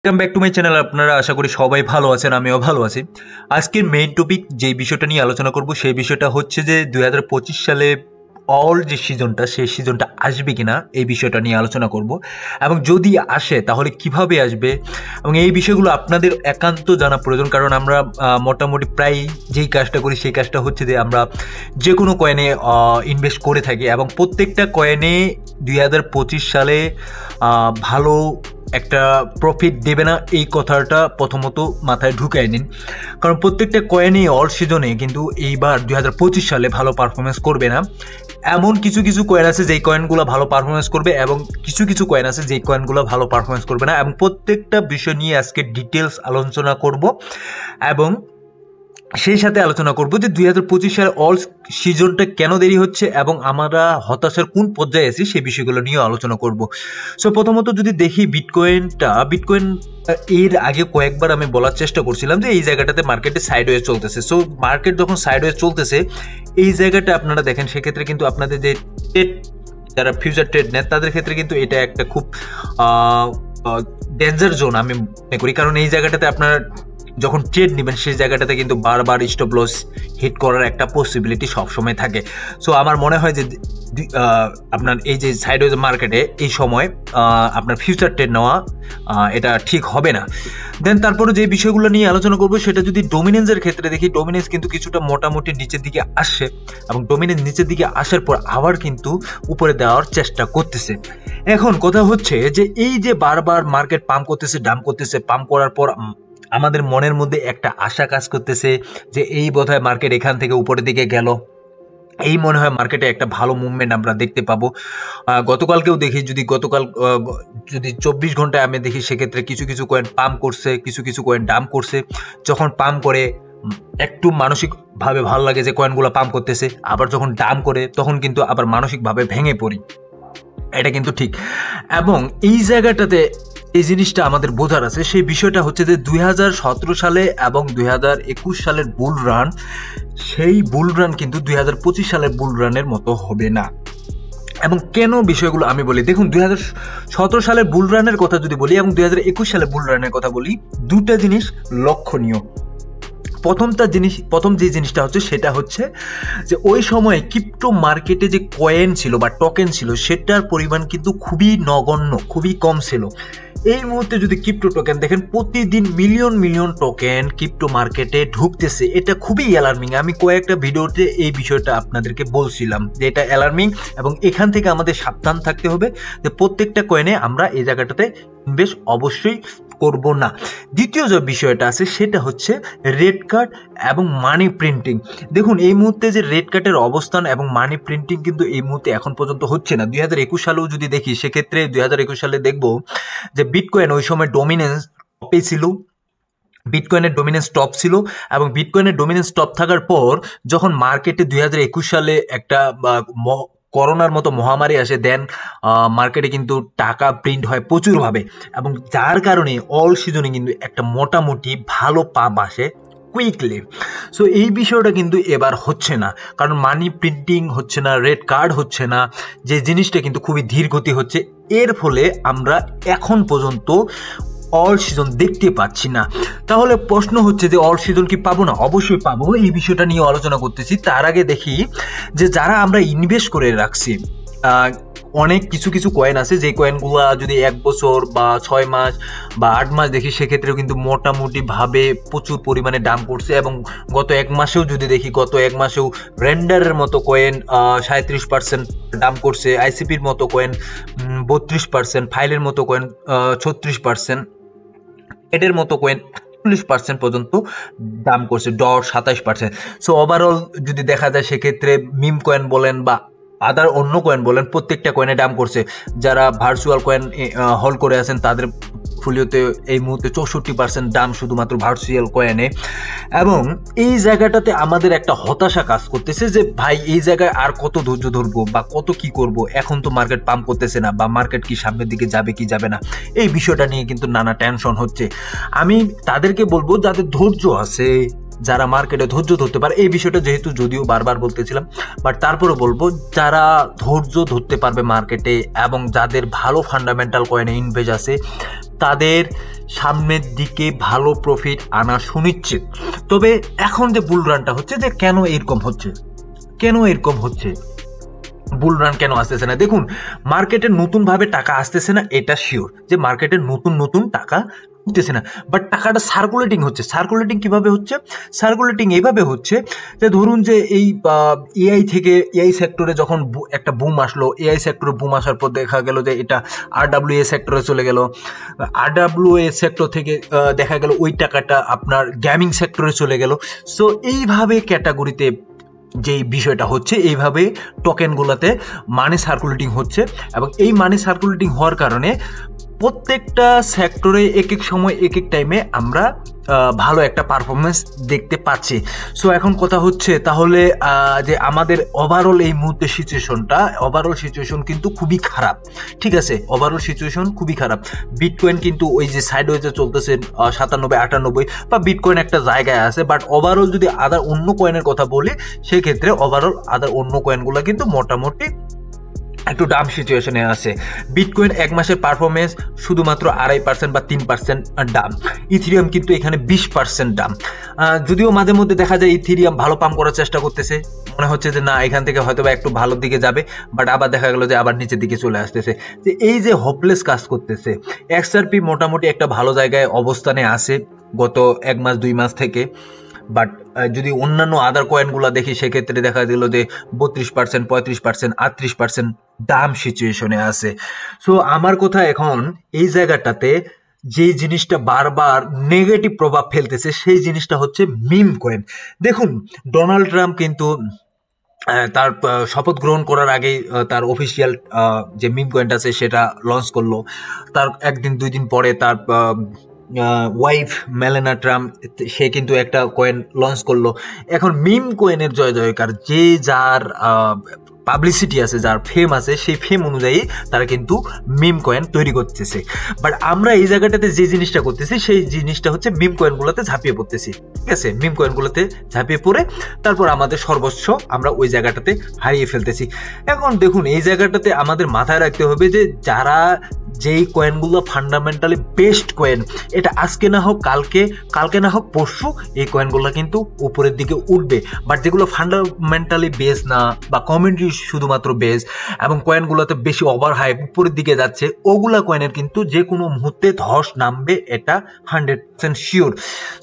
Welcome back to my channel. আপনারা আশা করি সবাই ভালো আছেন, আমিও ভালো আছি। আজকের মেইন টপিক যে বিষয়টা নিয়ে আলোচনা করব সেই বিষয়টা হচ্ছে যে 2025 সালে অল যে সিজনটা সেই সিজনটা আসবে কিনা এই বিষয়টা নিয়ে আলোচনা করব, এবং যদি আসে তাহলে কিভাবে আসবে, এবং এই বিষয়গুলো আপনাদের একান্ত জানা প্রয়োজন। কারণ আমরা মোটামুটি প্রায় যেই কাজটা করি সেই কাজটা হচ্ছে যে আমরা যে কোনো কয়েনে ইনভেস্ট করে থাকি, এবং প্রত্যেকটা কয়েনে 2025 সালে ভালো একটা প্রফিট দেবে না এই কথাটা প্রথমত মাথায় ঢুকাই নিন। কারণ প্রত্যেকটা কয়েনই অল সিজনে কিন্তু এইবার 2025 সালে ভালো পারফরমেন্স করবে না। এমন কিছু কিছু কয়েন আছে যেই কয়েনগুলো ভালো পারফরমেন্স করবে, এবং কিছু কিছু কয়েন আছে যেই কয়েনগুলো ভালো পারফরমেন্স করবে না, এবং প্রত্যেকটা বিষয় নিয়ে আজকে ডিটেলস আলোচনা করব, এবং সেই সাথে আলোচনা করব যে 2025 সালের অল সিজনটা কেন দেরি হচ্ছে এবং আমরা হতাশার কোন পর্যায়ে আছি সেই বিষয়গুলো নিয়ে আলোচনা করব। সো প্রথমত যদি দেখি বিটকয়েন এর আগে কয়েকবার আমি বলার চেষ্টা করছিলাম যে এই জায়গাটাতে মার্কেটে সাইডওয়ে চলতেছে। সো মার্কেট যখন সাইডওয়ে চলতেছে এই জায়গাটা আপনারা দেখেন, সেক্ষেত্রে কিন্তু আপনাদের যে ট্রেড, যারা ফিউচার ট্রেড নেন তাদের ক্ষেত্রে কিন্তু এটা একটা খুব ডেঞ্জার জোন আমি মনে করি। কারণ এই জায়গাটাতে আপনার যখন ট্রেড নেবেন সেই জায়গাটাতে কিন্তু বারবার স্টপ লস হিট করার একটা পসিবিলিটি সবসময় থাকে। সো আমার মনে হয় যে আপনার এই যে সাইডওয়েজ মার্কেটে এই সময় আপনার ফিউচার ট্রেড নেওয়া এটা ঠিক হবে না। দেন তারপরে যে বিষয়গুলো নিয়ে আলোচনা করবো সেটা যদি ডোমিনেন্সের ক্ষেত্রে দেখি, ডোমিনেন্স কিন্তু কিছুটা মোটামুটি নিচের দিকে আসে, এবং ডোমিনেন্স নিচের দিকে আসার পর আবার কিন্তু উপরে দেওয়ার চেষ্টা করতেছে। এখন কথা হচ্ছে যে এই যে বারবার মার্কেট পাম্প করতেছে, ডাম্প করতেছে, পাম্প করার পর আমাদের মনের মধ্যে একটা আশা কাজ করতেছে যে এই বোধহয় মার্কেট এখান থেকে উপরের দিকে গেল, এই মনে হয় মার্কেটে একটা ভালো মুভমেন্ট আমরা দেখতে পাবো। গতকালকেও দেখি, যদি 24 ঘন্টায় আমি দেখি সেক্ষেত্রে কিছু কিছু কয়েন পাম্প করছে, কিছু কিছু কয়েন ডাম্প করছে। যখন পাম্প করে একটু মানসিকভাবে ভালো লাগে যে কয়েনগুলো পাম্প করতেছে, আবার যখন ডাম্প করে তখন কিন্তু আবার মানসিকভাবে ভেঙে পড়ি, এটা কিন্তু ঠিক। এবং এই জায়গাটাতে এই জিনিসটা আমাদের বোঝার আছে, সেই বিষয়টা হচ্ছে যে 2017 সালে এবং 2021 সালের বুল রান, সেই বুল রান কিন্তু 2025 সালের বুল রানের মতো হবে না। এবং কেন বিষয়গুলো আমি বলি, দেখুন 2017 সালের বুল রানের কথা যদি বলি এবং 2021 সালের বুল রানের কথা বলি, দুটা জিনিস লক্ষণীয়। প্রথম যে জিনিসটা হচ্ছে সেটা হচ্ছে যে ওই সময়ে ক্রিপ্টো মার্কেটে যে কয়েন ছিল বা টোকেন ছিল সেটার পরিমাণ কিন্তু খুবই নগণ্য, খুবই কম ছিল। এই মুহূর্তে যদি ক্রিপ্টো টোকেন দেখেন, প্রতিদিন মিলিয়ন মিলিয়ন টোকেন ক্রিপ্টো মার্কেটে ঢুকতেছে, এটা খুবই অ্যালার্মিং। আমি কয়েকটা ভিডিওতে এই বিষয়টা আপনাদেরকে বলছিলাম যে এটা অ্যালার্মিং, এবং এখান থেকে আমাদের সাবধান থাকতে হবে যে প্রত্যেকটা কয়েনে আমরা এই জায়গাটাতে ইনভেস্ট অবশ্যই করব না। দ্বিতীয় যে বিষয়টা আছে সেটা হচ্ছে রেড কার্ড এবং মানি প্রিন্টিং। দেখুন এই মুহূর্তে যে রেড কার্ডের অবস্থান এবং মানি প্রিন্টিং কিন্তু এই মুহূর্তে এখন পর্যন্ত হচ্ছে না। 2021 সালেও যদি দেখি সেক্ষেত্রে 2021 সালে দেখব যে বিটকয়েন ওই সময় ডোমিনেন্স টপে ছিল, বিটকয়েনের ডোমিনেন্স টপ ছিল, এবং বিটকয়েনের ডোমিনেন্স টপ থাকার পর যখন মার্কেটে 2021 সালে একটা করোনার মতো মহামারী আসে, দেন মার্কেটে কিন্তু টাকা প্রিন্ট হয় প্রচুরভাবে, এবং যার কারণে অল সিজনে কিন্তু একটা মোটামুটি ভালো পাম্প আসে কুইকলি। সো এই বিষয়টা কিন্তু এবার হচ্ছে না, কারণ মানি প্রিন্টিং হচ্ছে না, রেড কার্ড হচ্ছে না, যে জিনিসটা কিন্তু খুবই ধীর গতি হচ্ছে। এর ফলে আমরা এখন পর্যন্ত অল সিজন দেখতে পাচ্ছি না। তাহলে প্রশ্ন হচ্ছে যে অল সিজন কি পাবো না? অবশ্যই পাবো, এই বিষয়টা নিয়ে আলোচনা করতেছি। তার আগে দেখি যে যারা আমরা ইনভেস্ট করে রাখছি, অনেক কিছু কিছু কয়েন আছে যে কয়েনগুলো যদি 1 বছর বা 6 মাস বা 8 মাস দেখি সেক্ষেত্রেও কিন্তু মোটামুটিভাবে প্রচুর পরিমাণে দাম করছে। এবং গত 1 মাসেও যদি দেখি, গত 1 মাসেও রেন্ডারের মতো কয়েন 37% দাম করছে, আইসিপির মতো কয়েন 32%, ফাইলের মতো কয়েন 36%, এটার মতো কয়েন 40% পর্যন্ত দাম করছে, ডট 27%। সো ওভারঅল যদি দেখা যায় সেক্ষেত্রে মিম কয়েন বলেন বা আদার অন্য কয়েন বলেন, প্রত্যেকটা কয়েনে দাম করছে। যারা ভার্চুয়াল কয়েন হোল্ড করে আছেন তাদের পোর্টফোলিওতে এই মুহূর্তে 64% দাম শুধুমাত্র ভার্চুয়াল কয়েনে। এবং এই জায়গাটাতে আমাদের একটা হতাশা কাজ করতেছে যে ভাই এই জায়গায় আর কত ধৈর্য ধরবো বা কত কি করব, এখন তো মার্কেট পাম্প করতেছে না, বা মার্কেট কি সামনের দিকে যাবে কি যাবে না, এই বিষয়টা নিয়ে কিন্তু নানা টেনশন হচ্ছে। আমি তাদেরকে বলবো যাদের ধৈর্য আছে, যারা মার্কেটে ধৈর্য ধরতে পারে, এই বিষয়টা যেহেতু যদিও বারবার বলতেছিলাম, বাট তারপরে বলবো যারা ধৈর্য ধরতে পারবে মার্কেটে এবং যাদের ভালো ফান্ডামেন্টাল কয়েনে ইনভেস্ট আছে তাদের সামনের দিকে ভালো প্রফিট আনা সুনিশ্চিত। তবে এখন যে বুল রানটা হচ্ছে, যে কেন এরকম হচ্ছে বুল রান কেন আসতেছে না? দেখুন, মার্কেটে নতুনভাবে টাকা আসতেছে না, এটা শিওর যে মার্কেটে নতুন টাকা উঠতেছে না, বাট টাকাটা সার্কুলেটিং হচ্ছে। সার্কুলেটিং কিভাবে হচ্ছে? সার্কুলেটিং এইভাবে হচ্ছে যে ধরুন যে এই এআই সেক্টরে যখন একটা বুম আসলো, এআই সেক্টরে বুম আসার পর দেখা গেল যে এটা আরডাব্লিউএ সেক্টরে চলে গেল, আরডাব্লিউএ সেক্টর থেকে দেখা গেল ওই টাকাটা আপনার গেমিং সেক্টরে চলে গেল। সো এইভাবে ক্যাটাগরিতে যেই বিষয়টা হচ্ছে, এইভাবে টোকেনগুলোতে মানি সার্কুলেটিং হচ্ছে, এবং এই মানি সার্কুলেটিং হওয়ার কারণে প্রত্যেকটা সেক্টরে এক এক সময় এক এক টাইমে আমরা ভালো একটা পারফরমেন্স দেখতে পাচ্ছি। সো এখন কথা হচ্ছে তাহলে যে আমাদের ওভারঅল এই মুহূর্তে সিচুয়েশন কিন্তু খুবই খারাপ, ঠিক আছে? ওভারঅল সিচুয়েশন খুবই খারাপ। বিটকয়েন কিন্তু ওই যে সাইডওয়েজে চলতেছে 97-98, বা বিটকয়েন একটা জায়গায় আছে, বাট ওভারঅল যদি আদার অন্য কয়েনের কথা বলি সেক্ষেত্রে ওভারঅল আদার অন্য কয়েনগুলো কিন্তু মোটামুটি একটু ডাম সিচুয়েশনে আছে। বিটকয়েন এক মাসের পারফরমেন্স শুধুমাত্র 2.5% বা 3% ডাম। ইথেরিয়াম কিন্তু এখানে 20% ডাম। যদিও মাঝে মধ্যে দেখা যায় ইথেরিয়াম ভালো পাম্প করার চেষ্টা করতেছে, মনে হচ্ছে যে না এখান থেকে হয়তো বা একটু ভালোর দিকে যাবে, বাট আবার দেখা গেল যে আবার নিচের দিকে চলে আসতেছে। যে এই যে হোপলেস কাজ করতেছে। XRP মোটামুটি একটা ভালো জায়গায় অবস্থানে আছে গত 1 মাস 2 মাস থেকে, বাট যদি অন্যান্য আদার কয়েনগুলো দেখি সেক্ষেত্রে দেখা দিল যে 32%, 35%, 38% দাম সিচুয়েশনে আছে। সো আমার কথা এখন এই জায়গাটাতে যে জিনিসটা বারবার নেগেটিভ প্রভাব ফেলতেছে সেই জিনিসটা হচ্ছে মিম কয়েন। দেখুন, ডোনাল্ড ট্রাম্প কিন্তু তার শপথ গ্রহণ করার আগেই তার অফিসিয়াল যে মিম কয়েনটা আছে সেটা লঞ্চ করলো। তার 1-2 দিন পরে তার ওয়াইফ মেলানা ট্রাম্প সে কিন্তু একটা কয়েন লঞ্চ করলো। এখন মিম কয়েনের জয় জয়কার, যে যার পাবলিসিটি আছে, যার ফেম আছে, সেই ফেম অনুযায়ী তারা কিন্তু মিম কয়েন তৈরি করতেছে। বাট আমরা এই জায়গাটাতে যে জিনিসটা করতেছি সেই জিনিসটা হচ্ছে মিম কয়েনগুলোতে ঝাঁপিয়ে পড়তেছি, ঠিক আছে? মিম কয়েনগুলোতে ঝাঁপিয়ে পড়ে তারপর আমাদের সর্বোচ্চ আমরা ওই জায়গাটাতে হারিয়ে ফেলতেছি। এখন দেখুন, এই জায়গাটাতে আমাদের মাথায় রাখতে হবে যে যারা যেই কয়েনগুলো ফান্ডামেন্টালি বেস্ট কয়েন, এটা আজকে না হোক কালকে না হোক পরশু এই কয়েনগুলো কিন্তু উপরের দিকে উঠবে। বাট যেগুলো ফান্ডামেন্টালি বেস না বা কমিউনিটি শুধুমাত্র বেস এবং কয়েনগুলোতে বেশি ওভার হাইপ উপরের দিকে যাচ্ছে, ওগুলা কয়েনের কিন্তু যে কোনো মুহূর্তে ধস নামবে, এটা 100% শিওর।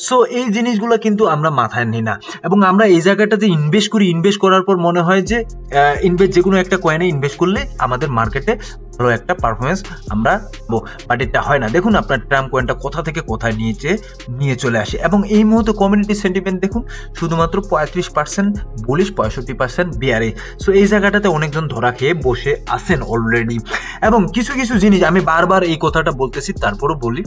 সো এই জিনিসগুলো কিন্তু আমরা মাথায় নিই না, এবং আমরা এই জায়গাটাতে ইনভেস্ট করার পর মনে হয় যে যে কোনো একটা কয়েনে ইনভেস্ট করলে আমাদের মার্কেটে ভালো একটা পারফরমেন্স আমরা, বাট এটা হয় না। দেখুন আপনার ট্রাম্প কয়েনটা কোথা থেকে কোথায় নিয়ে চলে আসে, এবং এই মুহূর্তে কমিউনিটি সেন্টিমেন্ট দেখুন শুধুমাত্র 35% বুলিশ, 65% বিয়ারে। সো এই জায়গাটাতে অনেকজন ধরা খেয়ে বসে আছেন অলরেডি। এবং কিছু জিনিস আমি বারবার এই কথাটা বলতেছি, তারপরও বলি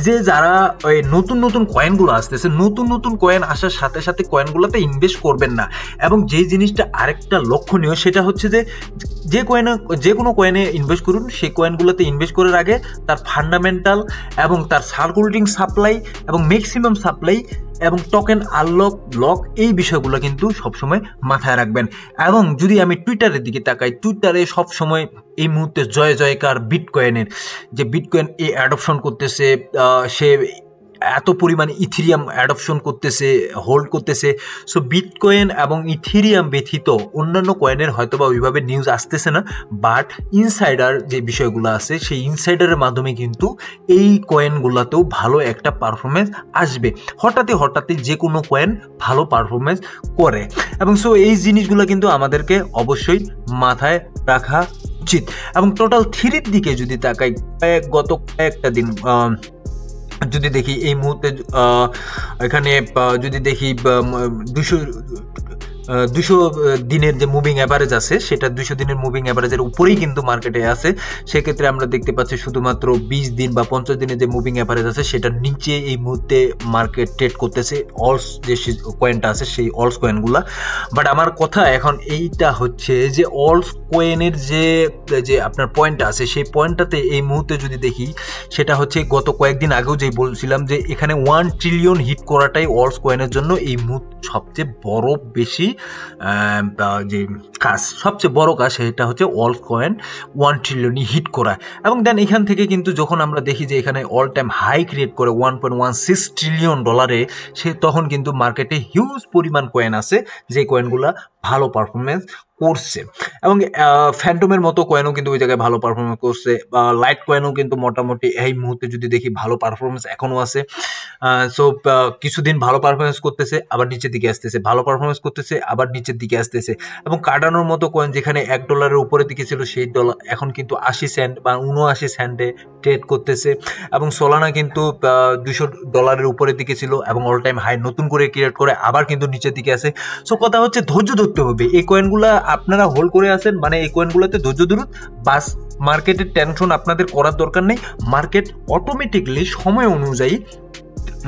যে যারা ওই নতুন কয়েনগুলো আসতেছে, নতুন কয়েন আসার সাথে সাথে কয়েনগুলোতে ইনভেস্ট করবেন না। এবং যে জিনিসটা আরেকটা লক্ষণীয় সেটা হচ্ছে যে কোনো কয়েনে ইনভেস্ট করুন, সেই কয়েনগুলোতে ইনভেস্ট করার আগে তার ফান্ডামেন্টাল এবং তার সার্কুলেটিং সাপ্লাই এবং ম্যাক্সিমাম সাপ্লাই এবং টোকেন আনলক লক, এই বিষয়গুলো কিন্তু সবসময় মাথায় রাখবেন। এবং যদি আমি টুইটারের দিকে তাকাই, টুইটারে সবসময় এই মুহূর্তে জয়কার বিটকয়েনের, যে বিটকয়েন অ্যাডপশন করতেছে, সে এত পরিমাণে ইথেরিয়াম অ্যাডপশন করতেছে, হোল্ড করতেছে। সো বিটকয়েন এবং ইথেরিয়াম ব্যতীত অন্যান্য কয়েনের হয়তোবা ওইভাবে নিউজ আসতেছে না, বাট ইনসাইডার যে বিষয়গুলো আছে সেই ইনসাইডারের মাধ্যমে কিন্তু এই কয়েনগুলোতেও ভালো একটা পারফরমেন্স আসবে। হঠাৎই যে কোনো কয়েন ভালো পারফরমেন্স করে, এবং সো এই জিনিসগুলো কিন্তু আমাদেরকে অবশ্যই মাথায় রাখা উচিত। এবং টোটাল 3 দিকে যদি তাকাই, গত কয়েকটা দিন যদি দেখি, এই মুহূর্তে এখানে যদি দেখি দিনের যে মুভিং অ্যাভারেজ আছে সেটা 200 দিনের মুভিং অ্যাভারেজের উপরেই কিন্তু মার্কেটে আছে। সেক্ষেত্রে আমরা দেখতে পাচ্ছি শুধুমাত্র 20 দিন বা 50 দিনের যে মুভিং অ্যাভারেজ আছে সেটার নিচে এই মুহূর্তে মার্কেট ট্রেড করতেছে অলস যে কয়েনটা আছে সেই অলস কয়েনগুলা। বাট আমার কথা এখন এইটা হচ্ছে যে অলস কয়েনের যে আপনার পয়েন্টটা আছে সেই পয়েন্টটাতে এই মুহূর্তে যদি দেখি সেটা হচ্ছে গত কয়েকদিন আগেও যেই বলছিলাম যে এখানে 1 ট্রিলিয়ন হিট করাটাই অলস কয়েনের জন্য এই মুহূর্তে সবচেয়ে বড় বেশি যে কাজ, সবচেয়ে বড় কাজ সেটা হচ্ছে অলস কয়েন 1 ট্রিলিয়নই হিট করা। এবং দেন এখান থেকে কিন্তু যখন আমরা দেখি যে এখানে অল টাইম হাই ক্রিয়েট করে $1.16 ট্রিলিয়ন সে তখন কিন্তু মার্কেটে হিউজ পরিমাণ কয়েন আছে যে কয়েনগুলা ভালো পারফরমেন্স করছে। এবং ফ্যান্টমের মতো কয়েনও কিন্তু ওই জায়গায় ভালো পারফরমেন্স করছে, বা লাইট কয়েনও কিন্তু মোটামুটি এই মুহূর্তে যদি দেখি ভালো পারফরমেন্স এখনও আছে। সো কিছুদিন ভালো পারফরমেন্স করতেছে আবার নিচের দিকে আসতেছে, ভালো পারফরমেন্স করতেছে আবার নিচের দিকে আসতেছে। এবং কার্ডানোর মতো কয়েন যেখানে $1 উপরের দিকে ছিল সেই ডলার এখন কিন্তু 80 সেন্ট বা 79 সেন্টে ট্রেড করতেছে। এবং সোলানা কিন্তু $200 উপরের দিকে ছিল এবং অল টাইম হাই নতুন করে ক্রিয়েট করে আবার কিন্তু নিচের দিকে আসে। সো কথা হচ্ছে ধৈর্য ধরতে হবে। এই কয়েনগুলো আপনারা হোল্ড করে আছেন মানে এই কয়েনগুলোতে ধৈর্য ধরুন, বাস মার্কেটের টেনশন আপনাদের করার দরকার নেই। মার্কেট অটোমেটিকলি সময় অনুযায়ী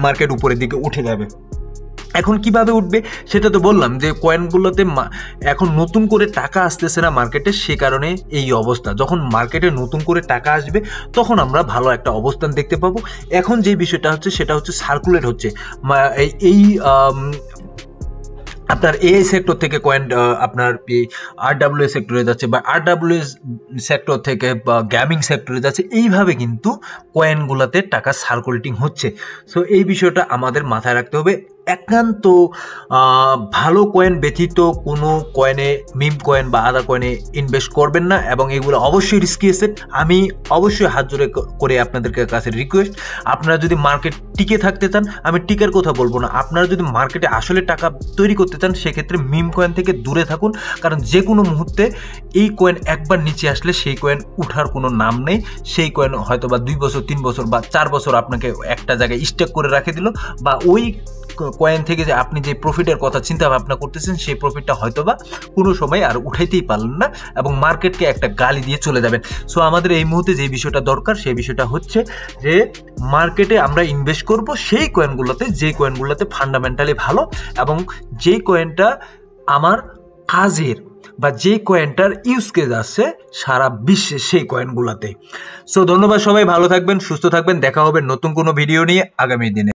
মার্কেট উপরের দিকে উঠে যাবে। এখন কিভাবে উঠবে সেটা তো বললাম যে কয়েনগুলোতে এখন নতুন করে টাকা আসতেছে না মার্কেটে, সে কারণে এই অবস্থা। যখন মার্কেটে নতুন করে টাকা আসবে তখন আমরা ভালো একটা অবস্থান দেখতে পাবো। এখন যে বিষয়টা হচ্ছে সেটা হচ্ছে সার্কুলেট হচ্ছে এই আপনার এআই সেক্টর থেকে কয়েন আপনার আরডাব্লিউএস সেক্টরে যাচ্ছে বা আরডাব্লিউএস সেক্টর থেকে বা গেমিং সেক্টরে যাচ্ছে। এইভাবে কিন্তু কয়েনগুলোতে টাকা সার্কুলেটিং হচ্ছে। সো এই বিষয়টা আমাদের মাথায় রাখতে হবে। একান্ত ভালো কয়েন ব্যতীত কোনো কয়েনে, মিম কয়েন বা আদার কয়েনে ইনভেস্ট করবেন না, এবং এগুলো অবশ্যই রিস্কি অ্যাসেট। আমি অবশ্যই হাত জোড়ে করে আপনাদের কাছে রিকোয়েস্ট, আপনারা যদি মার্কেট টিকে থাকতে চান, আমি টিকার কথা বলবো না, আপনারা যদি মার্কেটে আসলে টাকা তৈরি করতে চান সেক্ষেত্রে মিম কয়েন থেকে দূরে থাকুন। কারণ যে কোনো মুহূর্তে এই কয়েন একবার নিচে আসলে সেই কয়েন উঠার কোনো নাম নেই। সেই কয়েন হয়তো বা 2 বছর 3 বছর বা 4 বছর আপনাকে একটা জায়গায় স্টেক করে রেখে দিল, বা ওই কয়েন থেকে যে আপনি যে প্রফিটের কথা চিন্তা ভাবনা করতেছেন সেই প্রফিটটা হয়তোবা কোনো সময় আর উঠাইতেই পারলেন না এবং মার্কেটকে একটা গালি দিয়ে চলে যাবেন। সো আমাদের এই মুহূর্তে যে বিষয়টা দরকার সেই বিষয়টা হচ্ছে যে মার্কেটে আমরা ইনভেস্ট করব সেই কয়েনগুলোতে, যে কয়েনগুলোতে ফান্ডামেন্টালি ভালো এবং যে কয়েনটা আমার কাজের বা যে কয়েনটার ইউজ কেস আছে সারা বিশ্বে সেই কয়েনগুলোতে। সো ধন্যবাদ, সবাই ভালো থাকবেন, সুস্থ থাকবেন, দেখা হবে নতুন কোনো ভিডিও নিয়ে আগামী দিনে।